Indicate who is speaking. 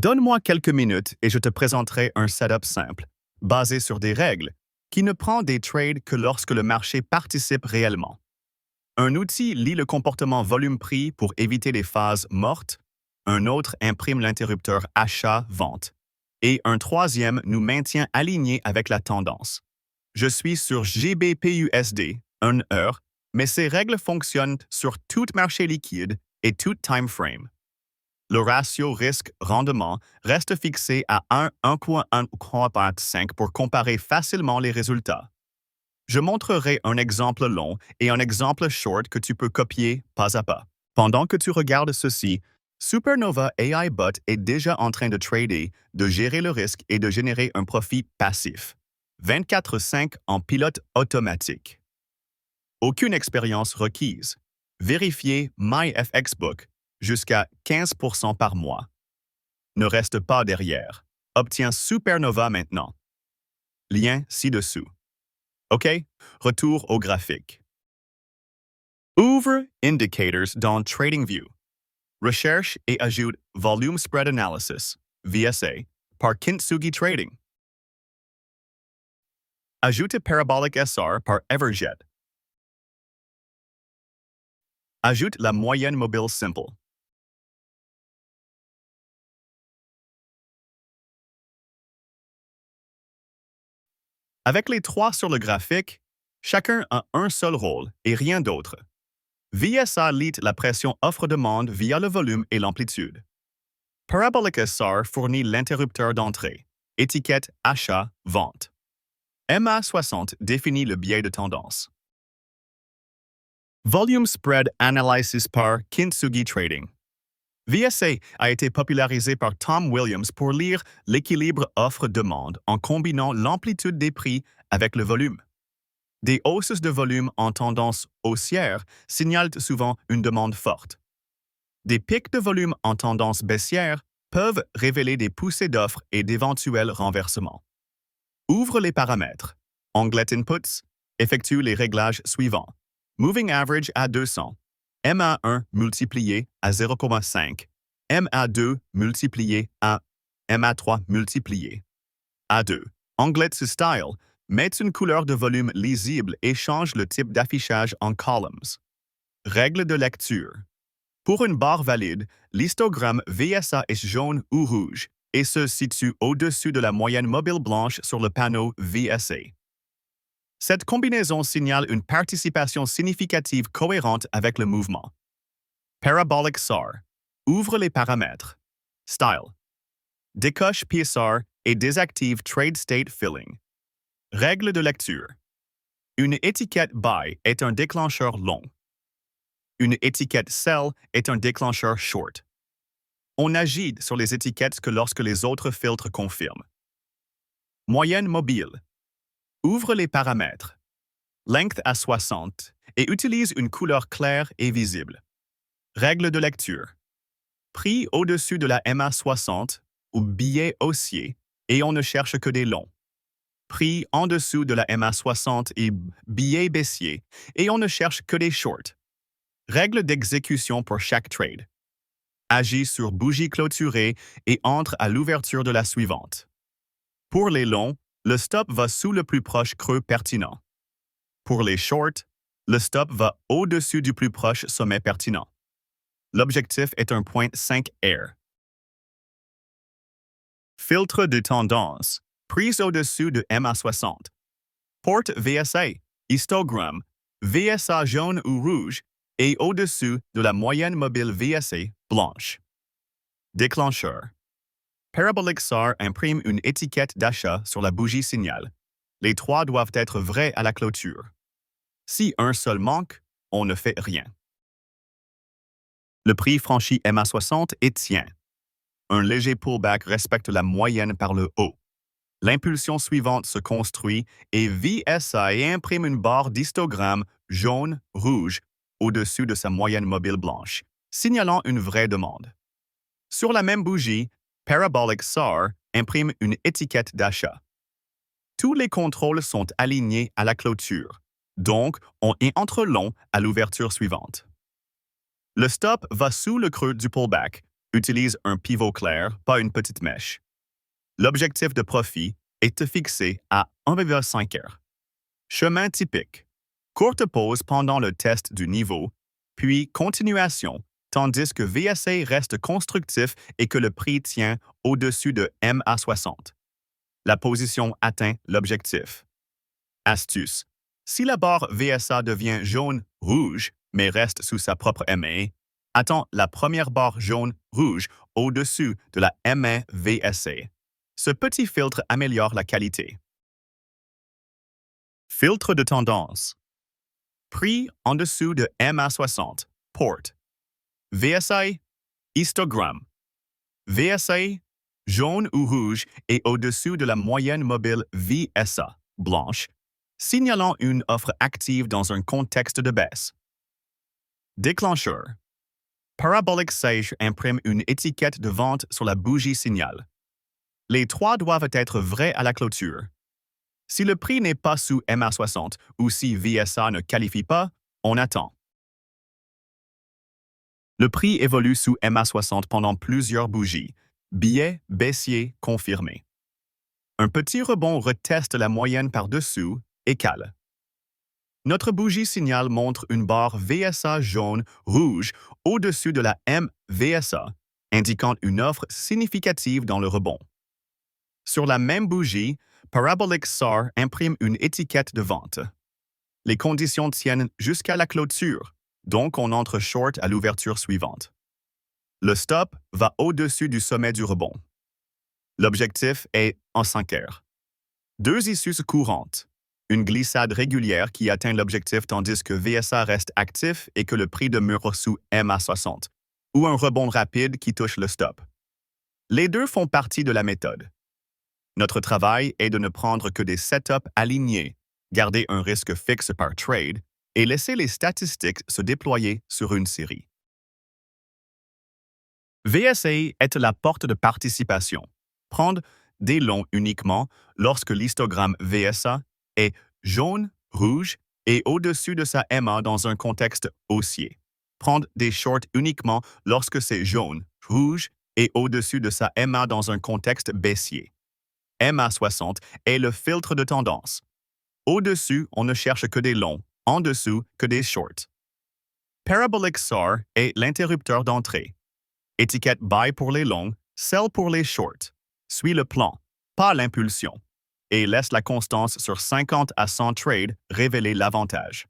Speaker 1: Donne-moi quelques minutes et je te présenterai un setup simple, basé sur des règles, qui ne prend des trades que lorsque le marché participe réellement. Un outil lit le comportement volume-prix pour éviter les phases mortes, un autre imprime l'interrupteur achat-vente, et un troisième nous maintient alignés avec la tendance. Je suis sur GBPUSD, 1 heure, mais ces règles fonctionnent sur tout marché liquide et tout time frame. Le ratio risque-rendement reste fixé à 1,1 pour comparer facilement les résultats. Je montrerai un exemple long et un exemple short que tu peux copier pas à pas. Pendant que tu regardes ceci, Supernova AI Bot est déjà en train de trader, de gérer le risque et de générer un profit passif. 24/5 en pilote automatique. Aucune expérience requise. Vérifiez MyFXBook jusqu'à 15% par mois. Ne reste pas derrière. Obtiens Supernova maintenant. Lien ci-dessous. OK? Retour au graphique. Ouvre Indicators dans TradingView. Recherche et ajoute Volume Spread Analysis, VSA, par Kintsugi Trading. Ajoute Parabolic SR par Everjet. Ajoute la moyenne mobile simple. Avec les trois sur le graphique, chacun a un seul rôle et rien d'autre. VSA lit la pression offre-demande via le volume et l'amplitude. Parabolic SR fournit l'interrupteur d'entrée, étiquette achat-vente. MA60 définit le biais de tendance. Volume Spread Analysis par Kintsugi Trading. VSA a été popularisé par Tom Williams pour lire l'équilibre offre-demande en combinant l'amplitude des prix avec le volume. Des hausses de volume en tendance haussière signalent souvent une demande forte. Des pics de volume en tendance baissière peuvent révéler des poussées d'offres et d'éventuels renversements. Ouvre les paramètres. Onglet Inputs. Effectue les réglages suivants. Moving Average à 200. MA1 multiplié à 0,5. MA2 multiplié à MA3 multiplié à 2. Onglet to Style. Met une couleur de volume lisible et change le type d'affichage en columns. Règle de lecture. Pour une barre valide, l'histogramme VSA est jaune ou rouge et se situe au-dessus de la moyenne mobile blanche sur le panneau VSA. Cette combinaison signale une participation significative cohérente avec le mouvement. Parabolic SAR. Ouvre les paramètres. Style. Décoche PSR et désactive Trade State Filling. Règle de lecture. Une étiquette Buy est un déclencheur long. Une étiquette Sell est un déclencheur short. On agit sur les étiquettes que lorsque les autres filtres confirment. Moyenne mobile. Ouvre les paramètres. Length à 60 et utilise une couleur claire et visible. Règle de lecture. Prix au-dessus de la MA60 ou billet haussier et on ne cherche que des longs. Prix en dessous de la MA60 et billet baissier et on ne cherche que des shorts. Règle d'exécution pour chaque trade. Agis sur bougie clôturée et entre à l'ouverture de la suivante. Pour les longs, le stop va sous le plus proche creux pertinent. Pour les shorts, le stop va au-dessus du plus proche sommet pertinent. L'objectif est un point 5 R. Filtre de tendance. Prise au-dessus de MA60. Porte VSA. Histogramme. VSA jaune ou rouge et au-dessus de la moyenne mobile VSA blanche. Déclencheur. Parabolic SAR imprime une étiquette d'achat sur la bougie signal. Les trois doivent être vrais à la clôture. Si un seul manque, on ne fait rien. Le prix franchit MA60 et tient. Un léger pullback respecte la moyenne par le haut. L'impulsion suivante se construit et VSA imprime une barre d'histogramme jaune-rouge au-dessus de sa moyenne mobile blanche, signalant une vraie demande. Sur la même bougie, Parabolic SAR imprime une étiquette d'achat. Tous les contrôles sont alignés à la clôture, donc on est entre long à l'ouverture suivante. Le stop va sous le creux du pullback, Utilise un pivot clair, pas une petite mèche. L'objectif de profit est fixé à 1,5 heures. Chemin typique. Courte pause pendant le test du niveau, puis continuation, tandis que VSA reste constructif et que le prix tient au-dessus de MA60. La position atteint l'objectif. Astuce. Si la barre VSA devient jaune-rouge, mais reste sous sa propre MA, attends la première barre jaune-rouge au-dessus de la MA VSA. Ce petit filtre améliore la qualité. Filtre de tendance. Prix en dessous de MA60. Port. VSA. Histogramme. VSA. Jaune ou rouge et au-dessus de la moyenne mobile VSA. Blanche, signalant une offre active dans un contexte de baisse. Déclencheur. Parabolic Sage imprime une étiquette de vente sur la bougie signal. Les trois doivent être vrais à la clôture. Si le prix n'est pas sous MA60 ou si VSA ne qualifie pas, on attend. Le prix évolue sous MA60 pendant plusieurs bougies. Billet baissier confirmé. Un petit rebond reteste la moyenne par-dessous et cale. Notre bougie signal montre une barre VSA jaune-rouge au-dessus de la MVSA, indiquant une offre significative dans le rebond. Sur la même bougie, Parabolic SAR imprime une étiquette de vente. Les conditions tiennent jusqu'à la clôture, donc on entre short à l'ouverture suivante. Le stop va au-dessus du sommet du rebond. L'objectif est en 5 heures. Deux issues courantes. Une glissade régulière qui atteint l'objectif tandis que VSA reste actif et que le prix demeure sous MA60, ou un rebond rapide qui touche le stop. Les deux font partie de la méthode. Notre travail est de ne prendre que des setups alignés, garder un risque fixe par trade et laisser les statistiques se déployer sur une série. VSA est la porte de participation. Prendre des longs uniquement lorsque l'histogramme VSA est jaune, rouge et au-dessus de sa MA dans un contexte haussier. Prendre des shorts uniquement lorsque c'est jaune, rouge et au-dessus de sa MA dans un contexte baissier. MA60 est le filtre de tendance. Au-dessus, on ne cherche que des longs, en dessous que des shorts. Parabolic SAR est l'interrupteur d'entrée. Étiquette buy pour les longs, sell pour les shorts. Suis le plan, pas l'impulsion, et laisse la constance sur 50 à 100 trades révéler l'avantage.